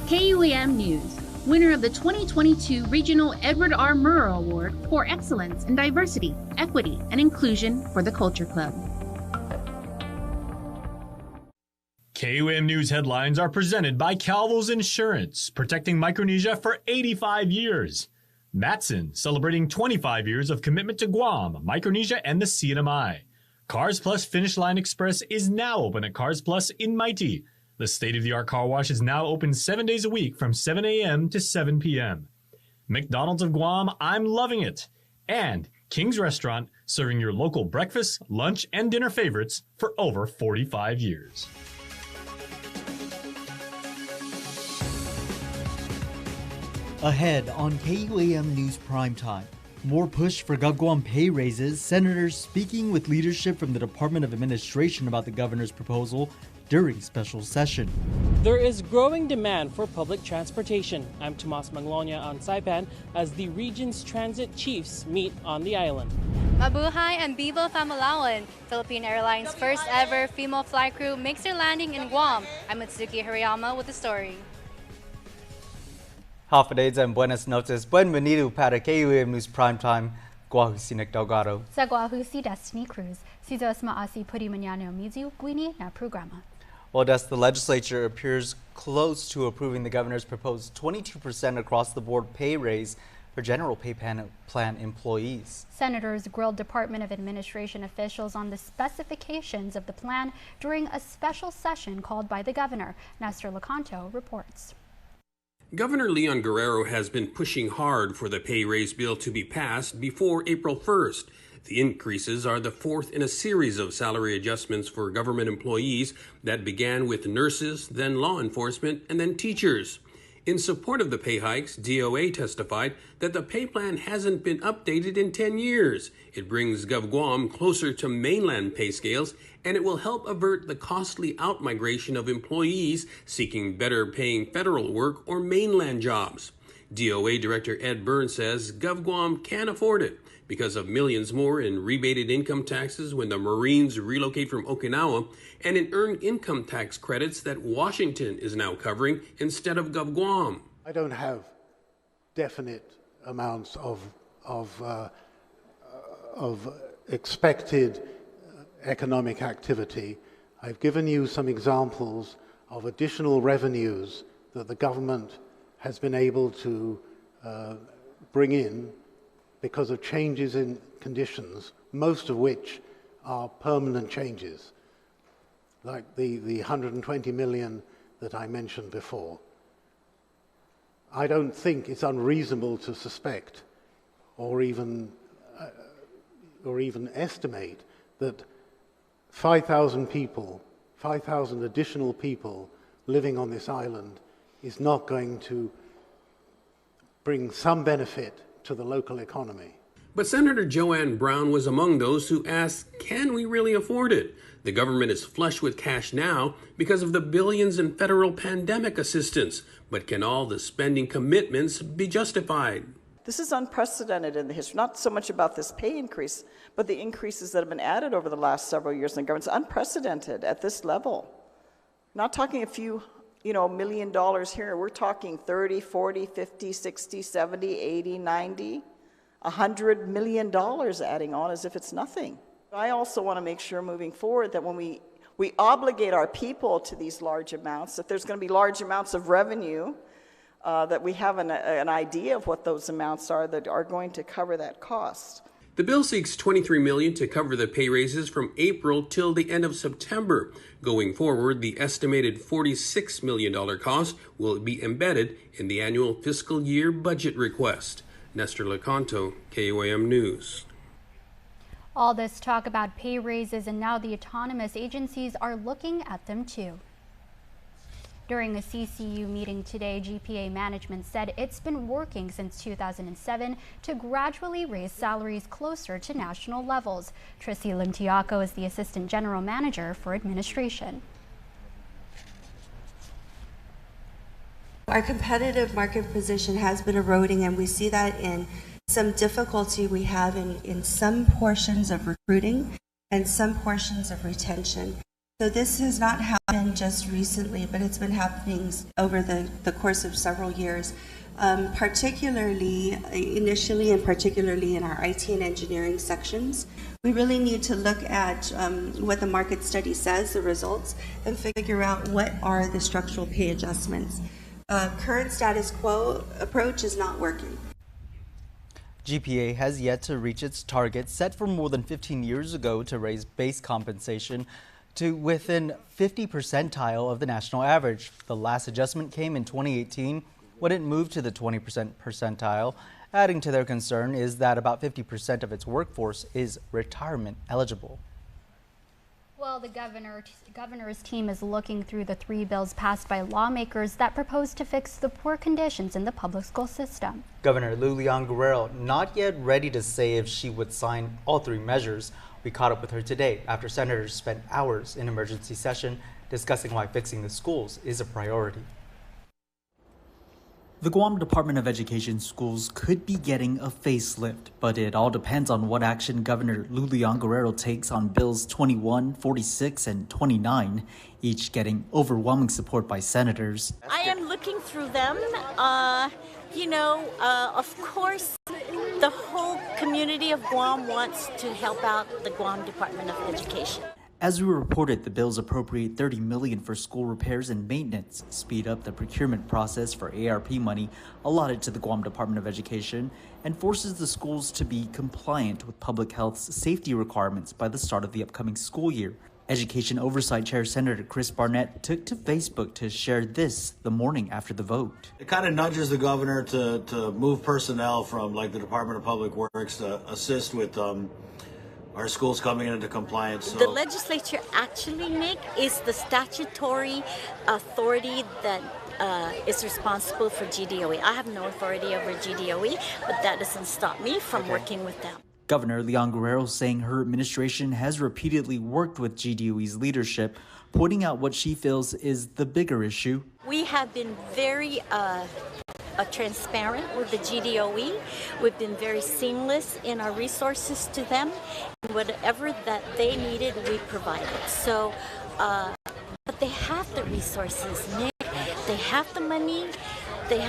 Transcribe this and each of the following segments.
KUAM News, winner of the 2022 Regional Edward R. Murrow Award for Excellence in Diversity, Equity, and Inclusion for the Culture Club. KUAM News headlines are presented by Calvo's Insurance, protecting Micronesia for 85 years. Matson, celebrating 25 years of commitment to Guam, Micronesia, and the CNMI. Cars Plus Finish Line Express is now open at Cars Plus in Mighty. The state-of-the-art car wash is now open 7 days a week from 7 a.m. to 7 p.m. McDonald's of Guam, I'm loving it. And King's Restaurant, serving your local breakfast, lunch, and dinner favorites for over 45 years. Ahead on KUAM News Primetime. More push for GovGuam pay raises, senators speaking with leadership from the Department of Administration about the governor's proposal during special session. There is growing demand for public transportation. I'm Tomas Manglonia on Saipan as the region's transit chiefs meet on the island. Mabuhay and Bibo Famalawan. Philippine Airlines' first ever female flight crew makes their landing in Guam. I'm Mitsuki Hariyama with the story. Hafidades and buenas noches. Bienvenido para KUAM News Primetime. Guahusi Nick Delgado. Sa Guahusi Destiny Cruz. Si Dos Maasi Puri Manano Mizu Guini na programa. Well, the legislature appears close to approving the governor's proposed 22% across-the-board pay raise for general pay plan employees. Senators grilled Department of Administration officials on the specifications of the plan during a special session called by the governor. Nestor Lecanto reports. Governor Leon Guerrero has been pushing hard for the pay raise bill to be passed before April 1st. The increases are the fourth in a series of salary adjustments for government employees that began with nurses, then law enforcement, and then teachers. In support of the pay hikes, DOA testified that the pay plan hasn't been updated in 10 years. It brings GovGuam closer to mainland pay scales, and it will help avert the costly outmigration of employees seeking better paying federal work or mainland jobs. DOA Director Ed Burns says GovGuam can afford it because of millions more in rebated income taxes when the Marines relocate from Okinawa and in earned income tax credits that Washington is now covering instead of GovGuam. I don't have definite amounts of expected economic activity. I've given you some examples of additional revenues that the government has been able to bring in because of changes in conditions, most of which are permanent changes, like the 120 million that I mentioned before. I don't think it's unreasonable to suspect or even estimate that 5,000 people, 5,000 additional people living on this island is not going to bring some benefit to the local economy. But Senator Joanne Brown was among those who asked, can we really afford it? The government is flush with cash now because of the billions in federal pandemic assistance. But can all the spending commitments be justified? This is unprecedented in the history, not so much about this pay increase, but the increases that have been added over the last several years in the government. It's unprecedented at this level. Not talking a few $1 million here. We're talking 30, 40, 50, 60, 70, 80, 90, $100 million adding on as if it's nothing. I also want to make sure moving forward that when we obligate our people to these large amounts, that there's going to be large amounts of revenue, that we have an idea of what those amounts are that are going to cover that cost. The bill seeks $23 million to cover the pay raises from April till the end of September. Going forward, the estimated $46 million cost will be embedded in the annual fiscal year budget request. Nestor Lecanto, KUAM News. All this talk about pay raises, and now the autonomous agencies are looking at them too. During a CCU meeting today, GPA management said it's been working since 2007 to gradually raise salaries closer to national levels. Trissy Limtiaco is the Assistant General Manager for Administration. Our competitive market position has been eroding, and we see that in some difficulty we have in some portions of recruiting and some portions of retention. So this has not happened just recently, but it's been happening over the course of several years, particularly in our IT and engineering sections. We really need to look at what the market study says, the results, and figure out what are the structural pay adjustments. Current status quo approach is not working. GPA has yet to reach its target set for more than 15 years ago to raise base compensation to within 50 percentile of the national average. The last adjustment came in 2018 when it moved to the 20% percentile. Adding to their concern is that about 50% of its workforce is retirement eligible. Well, the governor's team is looking through the 3 bills passed by lawmakers that propose to fix the poor conditions in the public school system. Governor Leon Guerrero not yet ready to say if she would sign all 3 measures. We caught up with her today after senators spent hours in emergency session discussing why fixing the schools is a priority. The Guam Department of Education schools could be getting a facelift, but it all depends on what action Governor Leon Guerrero takes on Bills 21, 46, and 29, each getting overwhelming support by senators. I am looking through them. Of course, the whole community of Guam wants to help out the Guam Department of Education. As we reported, the bills appropriate $30 million for school repairs and maintenance, speed up the procurement process for ARP money allotted to the Guam Department of Education, and forces the schools to be compliant with public health's safety requirements by the start of the upcoming school year. Education Oversight Chair Senator Chris Barnett took to Facebook to share this the morning after the vote. It kind of nudges the governor to move personnel from like the Department of Public Works to assist with our schools coming into compliance. So. The legislature actually is the statutory authority that is responsible for GDOE. I have no authority over GDOE, but that doesn't stop me from working with them. Governor Leon Guerrero saying her administration has repeatedly worked with GDOE's leadership, pointing out what she feels is the bigger issue. We have been very transparent with the GDOE. We've been very seamless in our resources to them. And whatever that they needed, we provided. So, but they have the resources, Nick. They have the money. They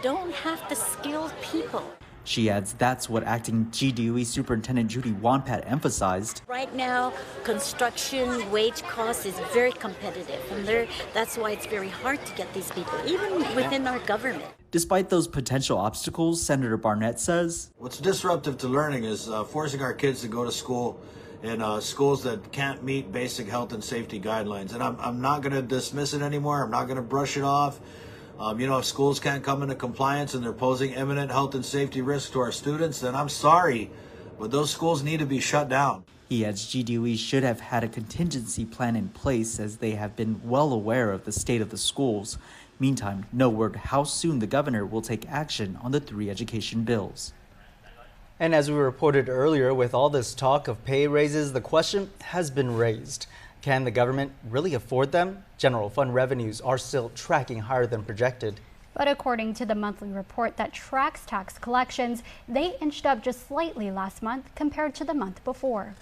don't have the skilled people. She adds that's what acting GDOE Superintendent Judy Wanpat emphasized. Right now, construction wage cost is very competitive, and that's why it's very hard to get these people, even within our government. Despite those potential obstacles, Senator Barnett says, what's disruptive to learning is forcing our kids to go to school in schools that can't meet basic health and safety guidelines. And I'm not going to dismiss it anymore. I'm not going to brush it off. If schools can't come into compliance and they're posing imminent health and safety risks to our students, then I'm sorry, but those schools need to be shut down. He adds GDOE should have had a contingency plan in place as they have been well aware of the state of the schools. Meantime, no word how soon the governor will take action on the 3 education bills. And as we reported earlier, with all this talk of pay raises, the question has been raised. Can the government really afford them? General fund revenues are still tracking higher than projected. But according to the monthly report that tracks tax collections, they inched up just slightly last month compared to the month before.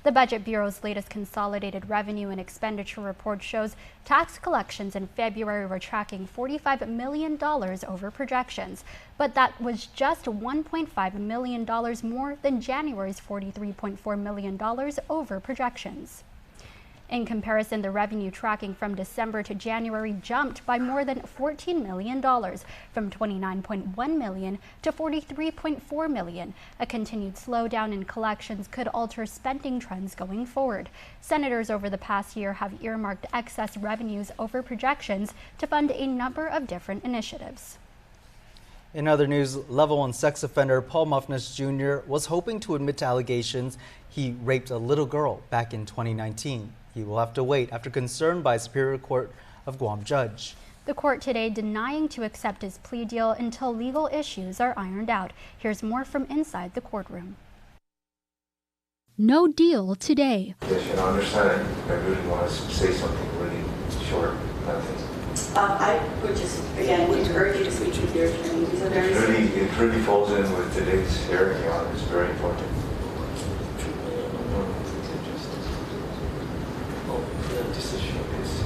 The Budget Bureau's latest consolidated revenue and expenditure report shows tax collections in February were tracking $45 million over projections, but that was just $1.5 million more than January's $43.4 million over projections. In comparison, the revenue tracking from December to January jumped by more than $14 million, from $29.1 million to $43.4 million. A continued slowdown in collections could alter spending trends going forward. Senators over the past year have earmarked excess revenues over projections to fund a number of different initiatives. In other news, level 1 sex offender Paul Muffness Jr. was hoping to admit to allegations he raped a little girl back in 2019. He will have to wait after concern by a Superior Court of Guam judge. The court today denying to accept his plea deal until legal issues are ironed out. Here's more from inside the courtroom. No deal today. Yes, I understand. I really want to say something really short. I would just, again, encourage you to speak with your attorney. It really falls in with today's hearing, Your Honor. It's very important.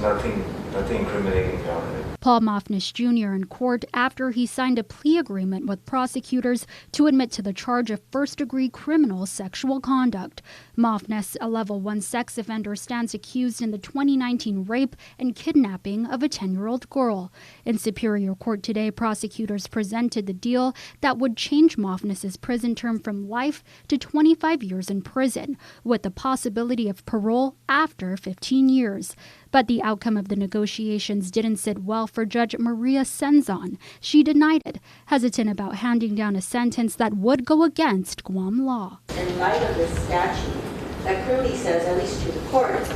nothing incriminating, Your Honor. Paul Mofnis Jr. in court after he signed a plea agreement with prosecutors to admit to the charge of first-degree criminal sexual conduct. Mofnis, a level 1 sex offender, stands accused in the 2019 rape and kidnapping of a 10-year-old girl. In Superior Court today, prosecutors presented the deal that would change Mofnis's prison term from life to 25 years in prison, with the possibility of parole after 15 years. But the outcome of the negotiations didn't sit well for Judge Maria Senzon. She denied it, hesitant about handing down a sentence that would go against Guam law. In light of this statute, that clearly says, at least to the court,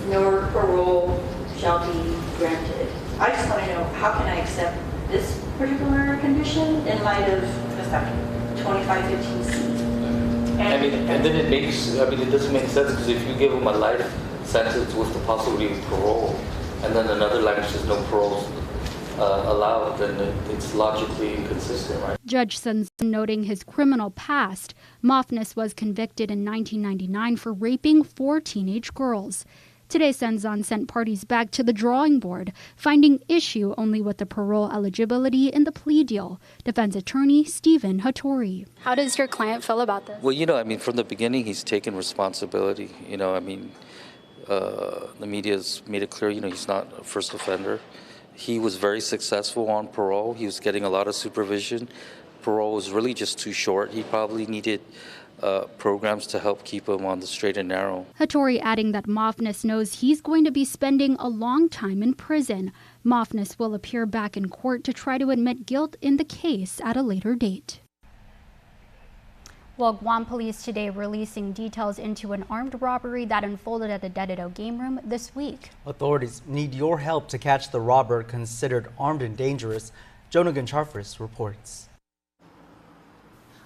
no parole shall be granted. I just want to know, how can I accept this particular condition in light of 2515C? And then it doesn't make sense, because if you give them a life sentence with the possibility of parole, and then another language says no parole allowed, then it's logically inconsistent, right? Judge Senzon noting his criminal past, Mofnis was convicted in 1999 for raping 4 teenage girls. Today, Senzon sent parties back to the drawing board, finding issue only with the parole eligibility in the plea deal. Defense attorney Stephen Hattori. How does your client feel about this? Well, from the beginning, he's taken responsibility. The media's made it clear, he's not a first offender. He was very successful on parole. He was getting a lot of supervision. Parole was really just too short. He probably needed programs to help keep him on the straight and narrow. Hattori adding that Mofnis knows he's going to be spending a long time in prison. Mofnis will appear back in court to try to admit guilt in the case at a later date. Well, Guam police today releasing details into an armed robbery that unfolded at the Dededo game room this week. Authorities need your help to catch the robber considered armed and dangerous. Jonah Goncharfris reports.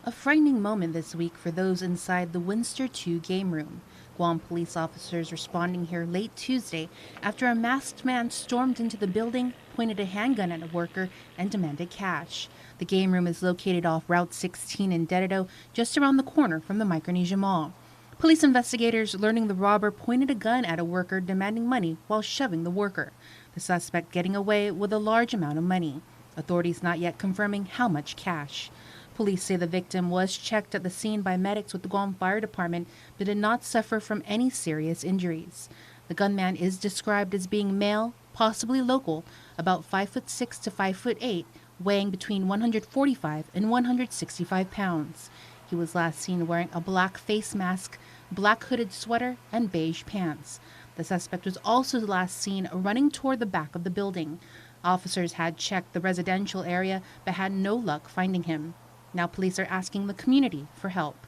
A frightening moment this week for those inside the Winster 2 game room. Guam police officers responding here late Tuesday after a masked man stormed into the building, pointed a handgun at a worker, and demanded cash. The game room is located off Route 16 in Dededo, just around the corner from the Micronesia Mall. Police investigators learning the robber pointed a gun at a worker demanding money while shoving the worker. The suspect getting away with a large amount of money. Authorities not yet confirming how much cash. Police say the victim was checked at the scene by medics with the Guam Fire Department but did not suffer from any serious injuries. The gunman is described as being male, possibly local, about 5'6" to 5'8", weighing between 145 and 165 pounds. He was last seen wearing a black face mask, black hooded sweater, and beige pants. The suspect was also last seen running toward the back of the building. Officers had checked the residential area but had no luck finding him. Now police are asking the community for help.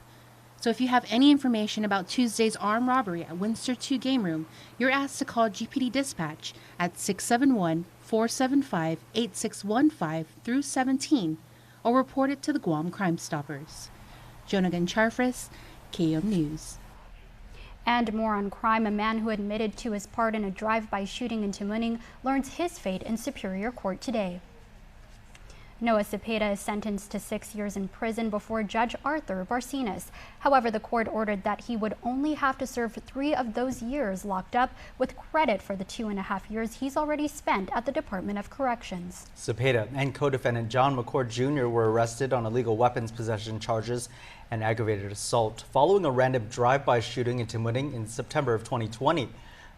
So if you have any information about Tuesday's armed robbery at Winster 2 Game Room, you're asked to call GPD Dispatch at 671-475-8615 through 17 or report it to the Guam Crime Stoppers. Jonah Goncharfris, KUAM News. And more on crime. A man who admitted to his part in a drive-by shooting in Tamuning learns his fate in Superior Court today. Noah Cepeda is sentenced to 6 years in prison before Judge Arthur Barcenas. However, the court ordered that he would only have to serve 3 of those years locked up, with credit for the 2.5 years he's already spent at the Department of Corrections. Cepeda and co-defendant John McCord Jr. were arrested on illegal weapons possession charges and aggravated assault following a random drive-by shooting in Tamuning in September of 2020.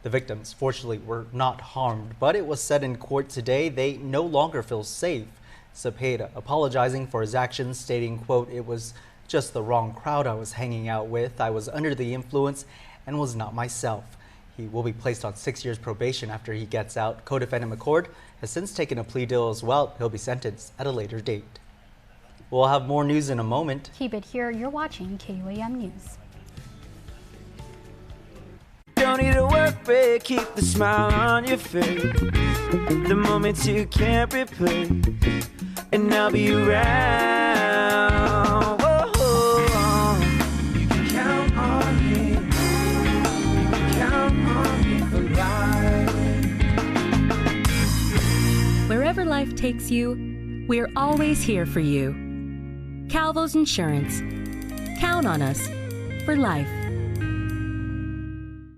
The victims, fortunately, were not harmed, but it was said in court today they no longer feel safe. Cepeda apologizing for his actions, stating, quote, "It was just the wrong crowd I was hanging out with. I was under the influence and was not myself." He will be placed on 6 years probation after he gets out. Co-defendant McCord has since taken a plea deal as well. He'll be sentenced at a later date. We'll have more news in a moment. Keep it here. You're watching KUAM News. Don't need a work break, keep the smile on your face. The moments you can't replace, and I'll be around. Whoa. You can count on me. You can count on me for life. Wherever life takes you, we're always here for you. Calvo's Insurance. Count on us for life.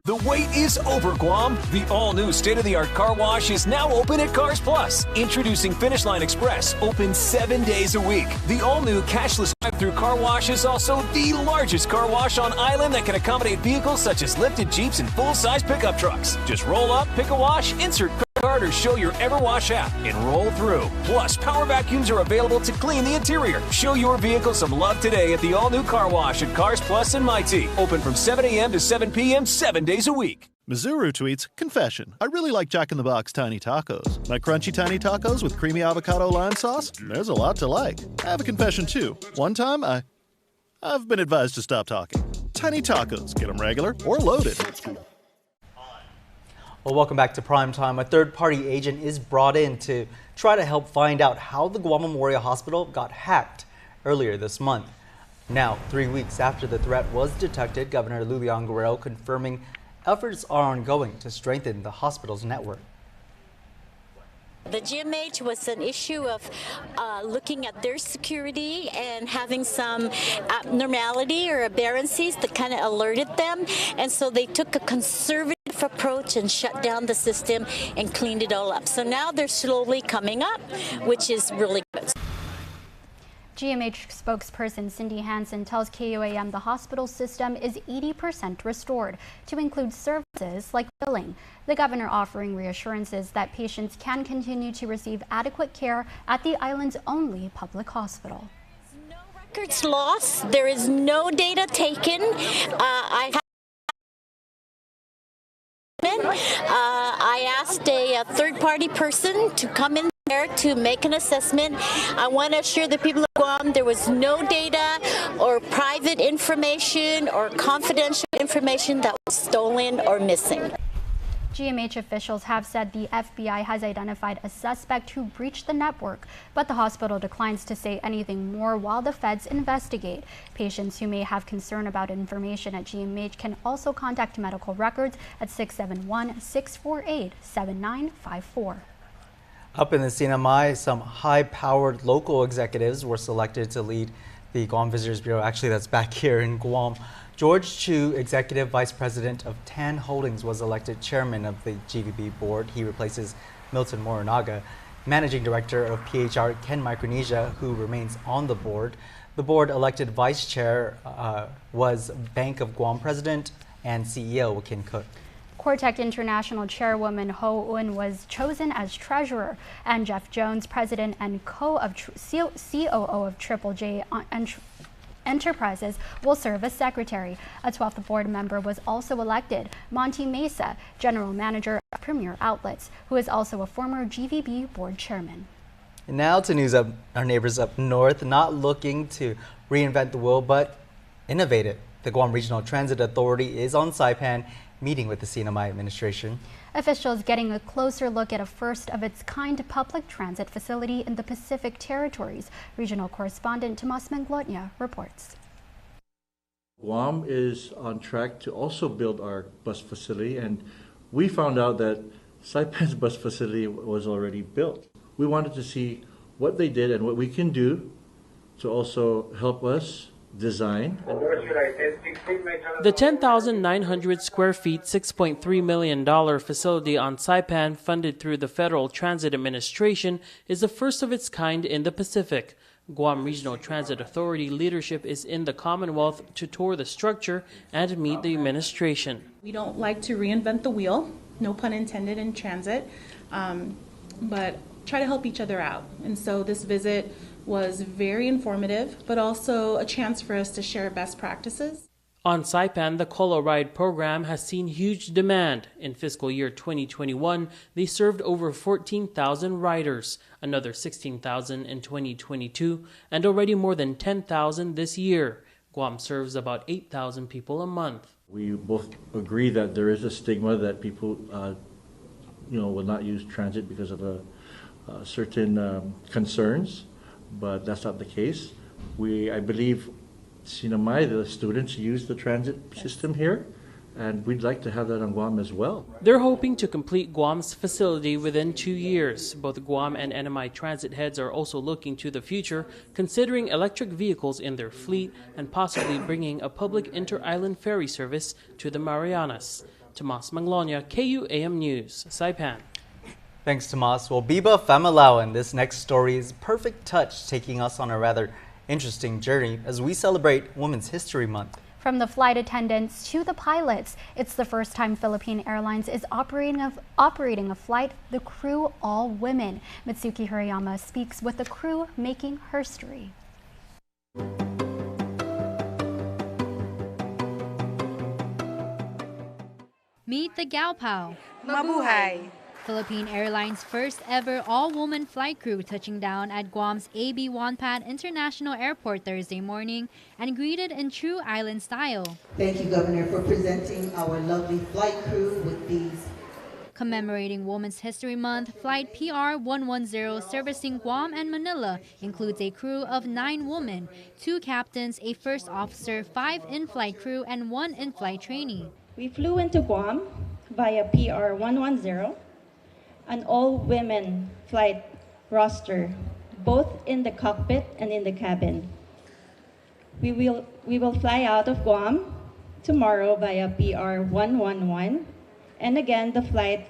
The wait is over, Guam. The all-new state-of-the-art car wash is now open at Cars Plus. Introducing Finish Line Express, open 7 days a week. The all-new cashless drive-through car wash is also the largest car wash on island that can accommodate vehicles such as lifted Jeeps and full-size pickup trucks. Just roll up, pick a wash, insert credit card or show your EverWash app and roll through. Plus, power vacuums are available to clean the interior. Show your vehicle some love today at the all-new car wash at Cars Plus and MIT. Open from 7 a.m. to 7 p.m. 7 days a week. Mizuru tweets, confession, I really like Jack in the Box Tiny Tacos. My crunchy tiny tacos with creamy avocado lime sauce? There's a lot to like. I have a confession too. One time, I've been advised to stop talking. Tiny tacos, get them regular or loaded. Well, welcome back to Primetime. A third-party agent is brought in to try to help find out how the Guam Memorial Hospital got hacked earlier this month. Now, 3 weeks after the threat was detected, Governor Leon Guerrero confirming efforts are ongoing to strengthen the hospital's network. The GMH was an issue of looking at their security and having some abnormality or aberrancies that kind of alerted them. And so they took a conservative approach and shut down the system and cleaned it all up. So now they're slowly coming up, which is really good. GMH spokesperson Cindy Hansen tells KUAM the hospital system is 80% restored to include services like billing. The governor offering reassurances that patients can continue to receive adequate care at the island's only public hospital. No records lost. There is no data taken. I asked a third-party person to come in there to make an assessment. I want to assure the people of Guam there was no data or private information or confidential information that was stolen or missing. GMH officials have said the FBI has identified a suspect who breached the network, but the hospital declines to say anything more while the feds investigate. Patients who may have concern about information at GMH can also contact medical records at 671-648-7954. Up in the CNMI, some high-powered local executives were selected to lead the Guam Visitors Bureau. Actually, that's back here in Guam. George Chu, Executive Vice President of TAN Holdings, was elected Chairman of the GVB Board. He replaces Milton Morinaga. Managing Director of PHR, Ken Micronesia, who remains on the board. The board elected Vice Chair was Bank of Guam President and CEO Ken Cook. Cortec International Chairwoman Ho Un was chosen as treasurer, and Jeff Jones, president and COO of Triple J Enterprises, will serve as secretary. A 12th board member was also elected, Monty Mesa, general manager of Premier Outlets, who is also a former GVB board chairman. And now to news of our neighbors up north, not looking to reinvent the wheel, but innovate it. The Guam Regional Transit Authority is on Saipan, meeting with the CNMI administration. Officials getting a closer look at a first-of-its-kind public transit facility in the Pacific Territories. Regional correspondent Tomas Manglotnya reports. Guam is on track to also build our bus facility, and we found out that Saipan's bus facility was already built. We wanted to see what they did and what we can do to also help us design. The 10,900 square feet, $6.3 million facility on Saipan, funded through the Federal Transit Administration, is the first of its kind in the Pacific. Guam Regional Transit Authority leadership is in the Commonwealth to tour the structure and meet the administration. We don't like to reinvent the wheel, no pun intended, in transit, but try to help each other out. And so this visit was very informative, but also a chance for us to share best practices. On Saipan, the Colo Ride program has seen huge demand. In fiscal year 2021, they served over 14,000 riders, another 16,000 in 2022, and already more than 10,000 this year. Guam serves about 8,000 people a month. We both agree that there is a stigma that people, will not use transit because of certain concerns. But that's not the case. I believe CNMI, the students use the transit system here, and we'd like to have that on Guam as well. They're hoping to complete Guam's facility within 2 years. Both Guam and NMI transit heads are also looking to the future, considering electric vehicles in their fleet and possibly bringing a public inter-island ferry service to the Marianas. Tomas Manglonia, KUAM News, Saipan. Thanks, Tomas. Well, Biba Famalawan, this next story is perfect touch, taking us on a rather interesting journey as we celebrate Women's History Month. From the flight attendants to the pilots, it's the first time Philippine Airlines is operating a flight, the crew all women. Mitsuki Hirayama speaks with the crew making history. Meet the Gaopao. Mabuhay! Philippine Airlines' first ever all-woman flight crew touching down at Guam's AB Wonpat International Airport Thursday morning and greeted in true island style. Thank you, Governor, for presenting our lovely flight crew with these. Commemorating Women's History Month, Flight PR 110 servicing Guam and Manila includes a crew of 9 women, 2 captains, a first officer, 5 in-flight crew, and 1 in-flight trainee. We flew into Guam via PR 110. An all-women flight roster, both in the cockpit and in the cabin. We will fly out of Guam tomorrow via PR 111, and again the flight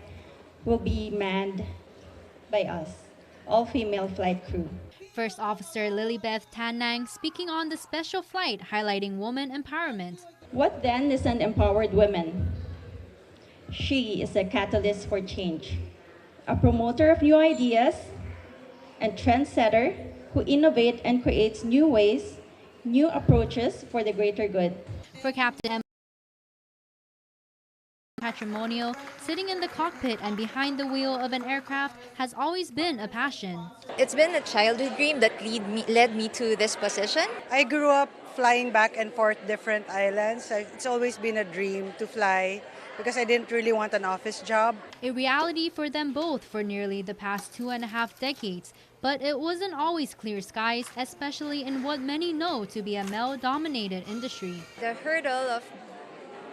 will be manned by us, all-female flight crew. First Officer Lilybeth Tanang speaking on the special flight, highlighting woman empowerment. What then is an empowered woman? She is a catalyst for change, a promoter of new ideas, and trendsetter who innovate and creates new ways, new approaches for the greater good. For Captain Patrimonial, sitting in the cockpit and behind the wheel of an aircraft has always been a passion. It's been a childhood dream that led me to this position. I grew up flying back and forth different islands. It's always been a dream to fly because I didn't really want an office job. A reality for them both for nearly the past 2.5 decades. But it wasn't always clear skies, especially in what many know to be a male-dominated industry. The hurdle of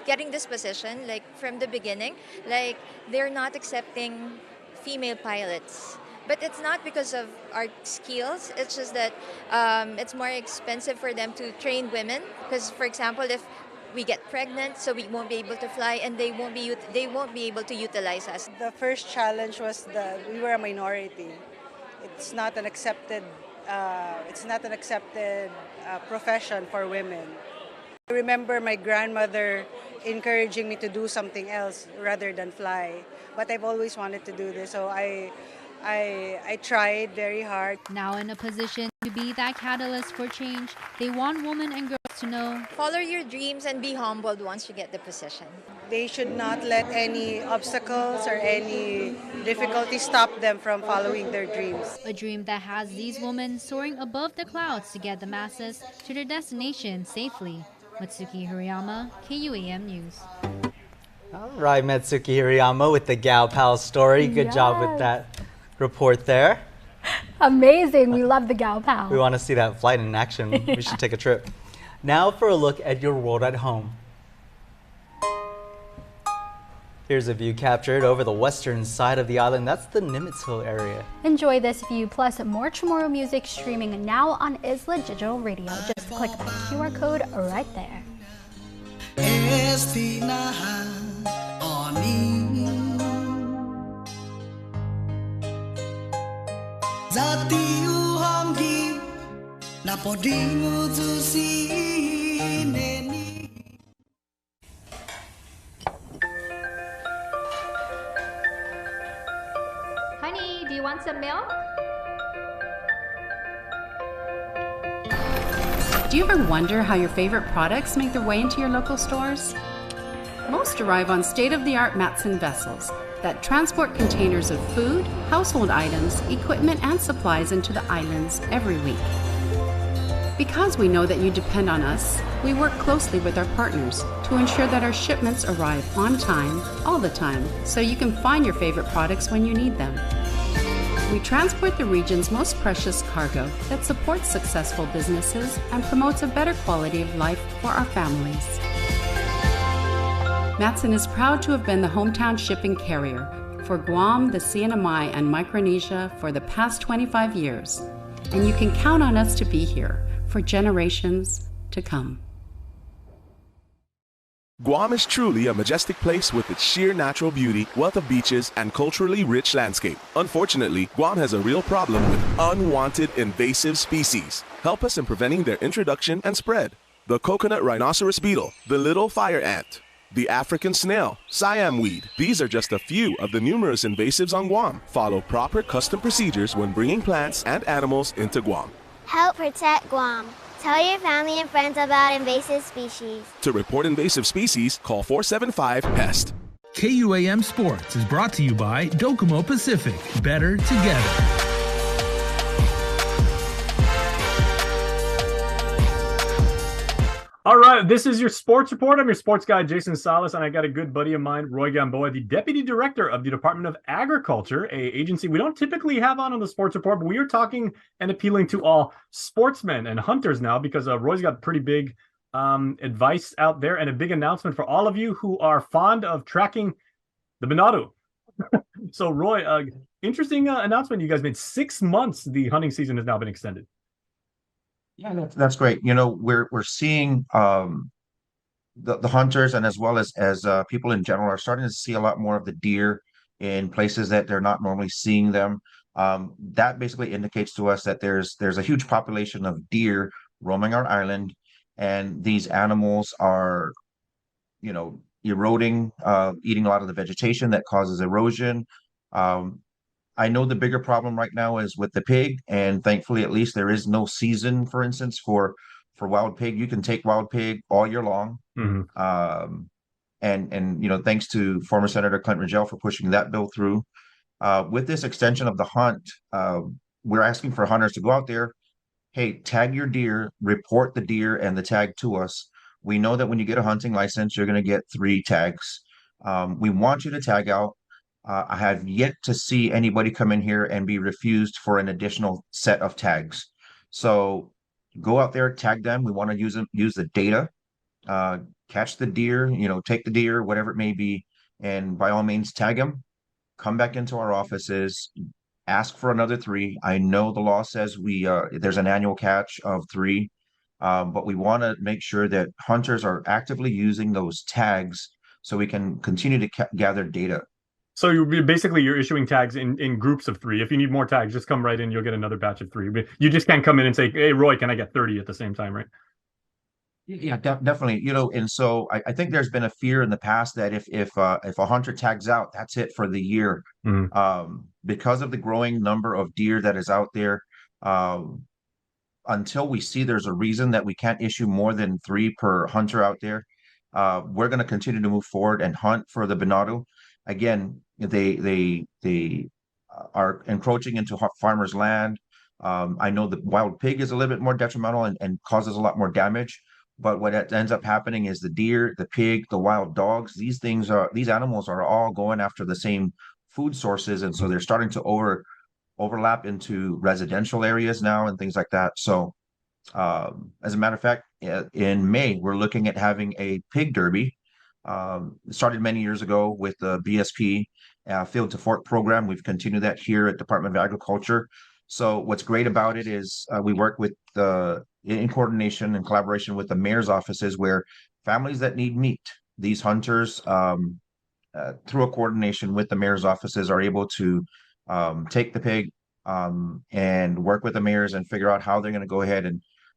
getting this position, like from the beginning, like they're not accepting female pilots. But it's not because of our skills, it's just that it's more expensive for them to train women. Because, for example, if we get pregnant, so we won't be able to fly, and they won't be able to utilize us. The first challenge was we were a minority. It's not an accepted profession for women. I remember my grandmother encouraging me to do something else rather than fly. But I've always wanted to do this, so I tried very hard. Now in a position to be that catalyst for change, they want women and girls to know. Follow your dreams and be humbled once you get the position. They should not let any obstacles or any difficulty stop them from following their dreams. A dream that has these women soaring above the clouds to get the masses to their destination safely. Mitsuki Hirayama, KUAM News. All right, Mitsuki Hirayama with the Gaopao story. Good job with that report there. Amazing. We love the Gaopao. We want to see that flight in action. We should take a trip. Now for a look at your world at home. Here's a view captured over the western side of the island. That's the Nimitz Hill area. Enjoy this view plus more Chamorro music streaming now on Isla Digital Radio. Just click the QR code right there. Honey, do you want some milk? Do you ever wonder how your favorite products make their way into your local stores? Most arrive on state-of-the-art Matson vessels that transport containers of food, household items, equipment, and supplies into the islands every week. Because we know that you depend on us, we work closely with our partners to ensure that our shipments arrive on time, all the time, so you can find your favorite products when you need them. We transport the region's most precious cargo that supports successful businesses and promotes a better quality of life for our families. Matson is proud to have been the hometown shipping carrier for Guam, the CNMI, and Micronesia for the past 25 years, and you can count on us to be here for generations to come. Guam is truly a majestic place with its sheer natural beauty, wealth of beaches, and culturally rich landscape. Unfortunately, Guam has a real problem with unwanted invasive species. Help us in preventing their introduction and spread. The coconut rhinoceros beetle, the little fire ant, the African snail, Siam weed. These are just a few of the numerous invasives on Guam. Follow proper custom procedures when bringing plants and animals into Guam. Help protect Guam. Tell your family and friends about invasive species. To report invasive species, call 475-PEST. KUAM Sports is brought to you by Docomo Pacific. Better together. All right, this is your sports report. I'm your sports guy, Jason Salas, and I got a good buddy of mine, Roy Gamboa, the Deputy Director of the Department of Agriculture, an agency we don't typically have on the sports report, but we are talking and appealing to all sportsmen and hunters now because Roy's got pretty big advice out there and a big announcement for all of you who are fond of tracking the Venado. So, Roy, interesting announcement you guys made. 6 months the hunting season has now been extended. Yeah, that's great. You know, we're seeing the hunters and as well as people in general are starting to see a lot more of the deer in places that they're not normally seeing them. That basically indicates to us that there's a huge population of deer roaming our island, and these animals are, you know, eroding, eating a lot of the vegetation that causes erosion. I know the bigger problem right now is with the pig, and thankfully, at least there is no season, for instance, for wild pig. You can take wild pig all year long. Mm-hmm. And you know, thanks to former Senator Clint Rigel for pushing that bill through. With this extension of the hunt, we're asking for hunters to go out there. Hey, tag your deer, report the deer and the tag to us. We know that when you get a hunting license, you're going to get 3 tags. We want you to tag out. I have yet to see anybody come in here and be refused for an additional set of tags. So go out there, tag them. We want to use the data, catch the deer, you know, take the deer, whatever it may be, and by all means tag them. Come back into our offices, ask for another 3. I know the law says there's an annual catch of 3, but we want to make sure that hunters are actively using those tags so we can continue to gather data. So you're issuing tags in groups of 3. If you need more tags, just come right in. You'll get another batch of 3. But you just can't come in and say, "Hey, Roy, can I get 30 at the same time?" Right? Yeah, definitely. You know, and so I think there's been a fear in the past that if a hunter tags out, that's it for the year. Mm-hmm. Because of the growing number of deer that is out there, until we see there's a reason that we can't issue more than 3 per hunter out there, we're going to continue to move forward and hunt for the Venado. Again, they are encroaching into farmers' land. I know the wild pig is a little bit more detrimental and causes a lot more damage. But what ends up happening is the deer, the pig, the wild dogs, these animals are all going after the same food sources. And so they're starting to overlap into residential areas now and things like that. So as a matter of fact, in May, we're looking at having a pig derby. Started many years ago with the BSP Field to Fork program. We've continued that here at Department of Agriculture. So what's great about it is we work with in coordination and collaboration with the mayor's offices, where families that need meat, these hunters, through a coordination with the mayor's offices, are able to take the pig and work with the mayors and figure out how they're going to go ahead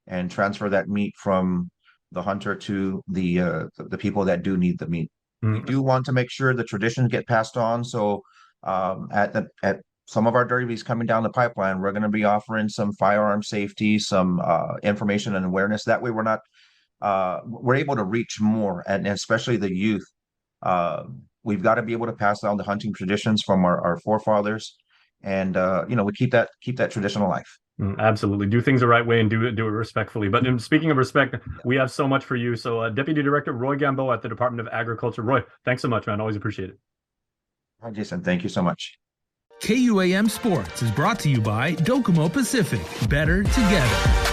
and transfer that meat from the hunter to the people that do need the meat. Mm-hmm. We do want to make sure the traditions get passed on. So at some of our derbies coming down the pipeline, we're going to be offering some firearm safety, some information and awareness. That way we're able to reach more, and especially the youth. We've got to be able to pass down the hunting traditions from our forefathers, and we keep that tradition alive. Absolutely. Do things the right way and do it respectfully. But speaking of respect, we have so much for you. So Deputy Director Roy Gamboa at the Department of Agriculture. Roy, thanks so much, man. Always appreciate it. Hi, Jason. Thank you so much. KUAM Sports is brought to you by Docomo Pacific. Better together.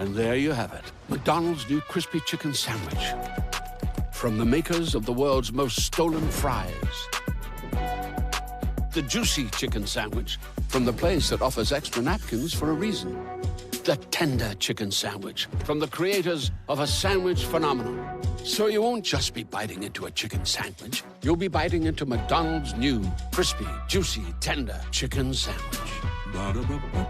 And there you have it, McDonald's new crispy chicken sandwich. From the makers of the world's most stolen fries. The juicy chicken sandwich from the place that offers extra napkins for a reason. The tender chicken sandwich from the creators of a sandwich phenomenon. So you won't just be biting into a chicken sandwich. You'll be biting into McDonald's new crispy, juicy, tender chicken sandwich. Ba-da-ba-ba-ba.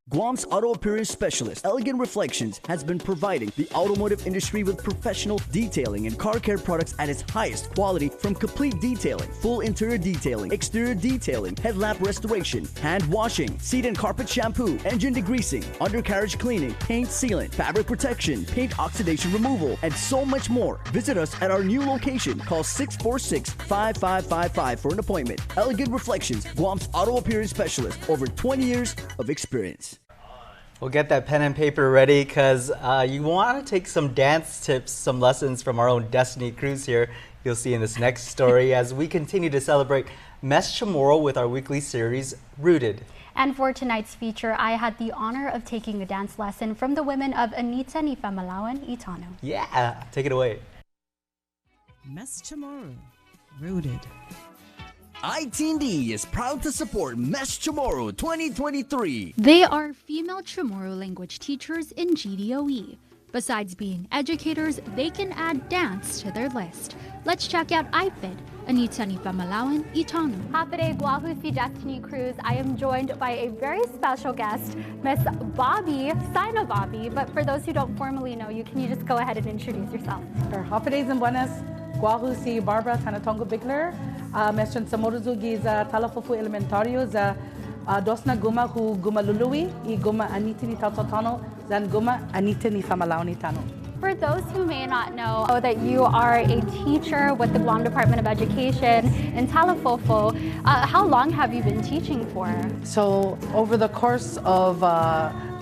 Guam's auto appearance specialist, Elegant Reflections, has been providing the automotive industry with professional detailing and car care products at its highest quality, from complete detailing, full interior detailing, exterior detailing, headlamp restoration, hand washing, seat and carpet shampoo, engine degreasing, undercarriage cleaning, paint sealant, fabric protection, paint oxidation removal, and so much more. Visit us at our new location. Call 646-5555 for an appointment. Elegant Reflections, Guam's auto appearance specialist, over 20 years of experience. We'll get that pen and paper ready, because you want to take some dance tips, some lessons from our own Destiny Cruz here. You'll see in this next story as we continue to celebrate Mes Chamorro with our weekly series, Rooted. And for tonight's feature, I had the honor of taking a dance lesson from the women of Anita ni Famalawan Itano. Yeah, take it away. Mes Chamorro, Rooted. ITND is proud to support Mes Chamorro 2023. They are female Chamorro language teachers in GDOE. Besides being educators, they can add dance to their list. Let's check out IFID, Anita ni Famalawan Itano. Hapere Guahusi Destiny Cruz. I am joined by a very special guest, Miss Bobby, Sina Bobby. But for those who don't formally know you, can you just go ahead and introduce yourself? Hapere and buenas, Guahusi Barbara Tanatongo Bigler. Mestre Chamorro Zugi za Talafufu Elementario za Dosna Guma hu Guma Lului I Guma Anita ni Tautotano zan Guma Anita ni Famalawan Itano. For those who may not know that you are a teacher with the Guam Department of Education in Talafofo, how long have you been teaching for? So over the course of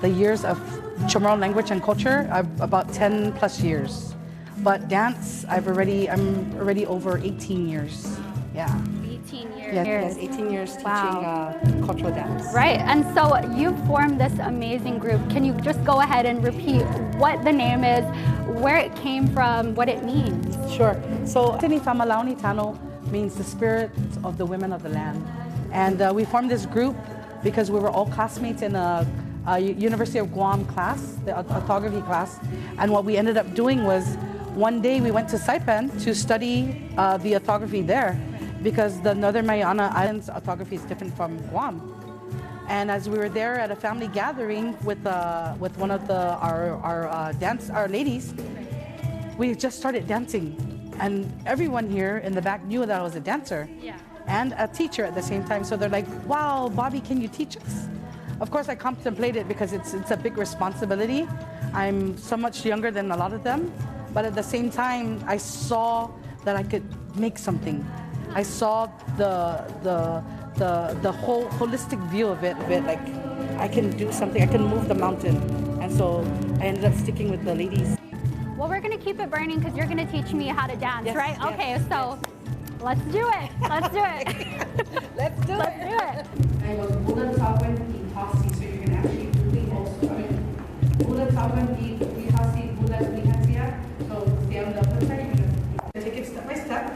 the years of Chamorro language and culture, about 10 plus years. But dance, I'm already over 18 years. Yeah. 18 years. Yes, 18 years teaching cultural dance. Right, and so you've formed this amazing group. Can you just go ahead and repeat what the name is, where it came from, what it means? Sure. So, Tini Famalawan Itano means the spirit of the women of the land. And we formed this group because we were all classmates in a University of Guam class, the orthography class. And what we ended up doing was, one day we went to Saipan to study the orthography there, because the Northern Mariana Islands orthography is different from Guam. And as we were there at a family gathering with one of our ladies, we just started dancing, and everyone here in the back knew that I was a dancer and a teacher at the same time. So they're like, "Wow, Bobby, can you teach us?" Of course, I contemplated because it's a big responsibility. I'm so much younger than a lot of them, but at the same time, I saw that I could make something. I saw the whole holistic view of it, like I can do something, I can move the mountain. And so I ended up sticking with the ladies. Well, we're gonna keep it burning because you're gonna teach me how to dance, right? Yes. Okay, so let's do it. Let's do it. Let's do it. I was bulan tawen di hasi, so you can actually really also, bulan tawen di hasi, bulan di hasia. So stay on the other side, you're gonna take it step by step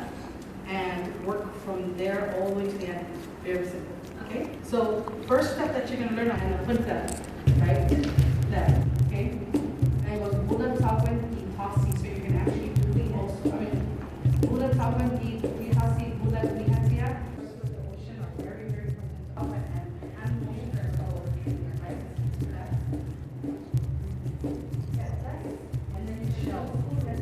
and work from there all the way to the end. Very simple. Okay? So first step that you're gonna learn on the punta, right? That. Okay? And it was bulan tawen di hasi, so you can actually really also, bulan tawen di hasi, bulan di hasia. Very, very important. And motion are all right? And then you shell. And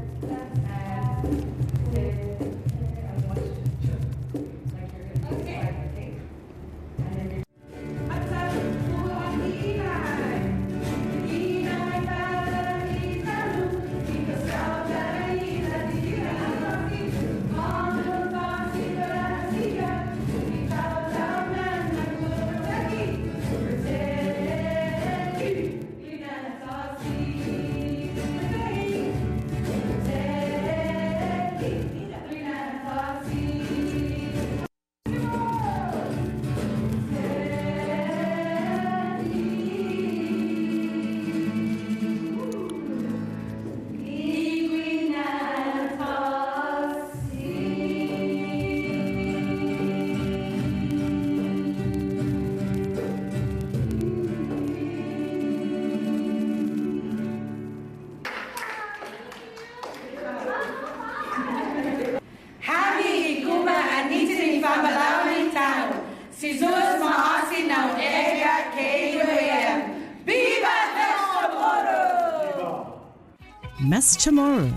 Jesus maasi na ega KUAM. Viva Chamorro! Mes Chamorro,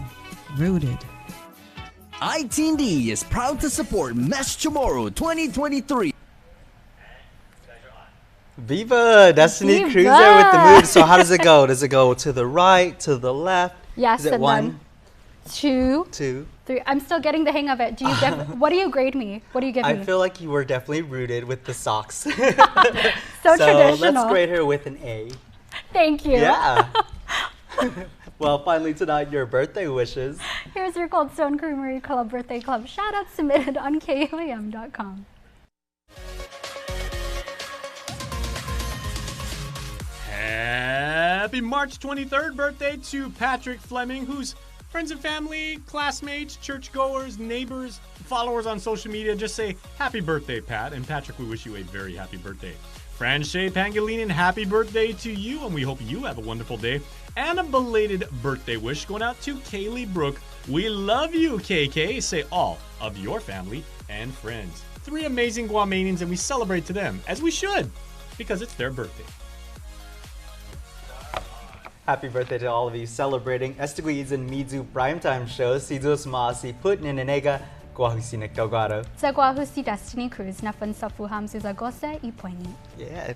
rooted. ITD is proud to support Mes Chamorro 2023. Viva! Destiny Viva! Cruiser with the mood. So how does it go? Does it go to the right, to the left? Yes, is it and one, then 2, 2, 3. I'm still getting the hang of it. Do you what do you grade me? What do you give me? I feel like you were definitely rooted with the socks. So traditional. traditional. Let's grade her with an A. Thank you. Yeah. Well, finally tonight, your birthday wishes. Here's your Cold Stone Creamery Club Birthday Club shout-out submitted on KUAM.com. Happy March 23rd birthday to Patrick Fleming, whose friends and family, classmates, churchgoers, neighbors, followers on social media just say happy birthday, Pat. And Patrick, we wish you a very happy birthday. Franche Pangolinin, happy birthday to you, and we hope you have a wonderful day. And a belated birthday wish going out to Kaylee Brooke. We love you, KK. Say all of your family and friends. 3 amazing Guamanians, and we celebrate to them, as we should, because it's their birthday. Happy birthday to all of you celebrating Estiguiz and Mizu Primetime Show. Si Diyos maasi put ninenega guahusi nagkagaro. Sa guahusi Destiny Cruz na fun sa fuham sa zagose ipoini. Yeah.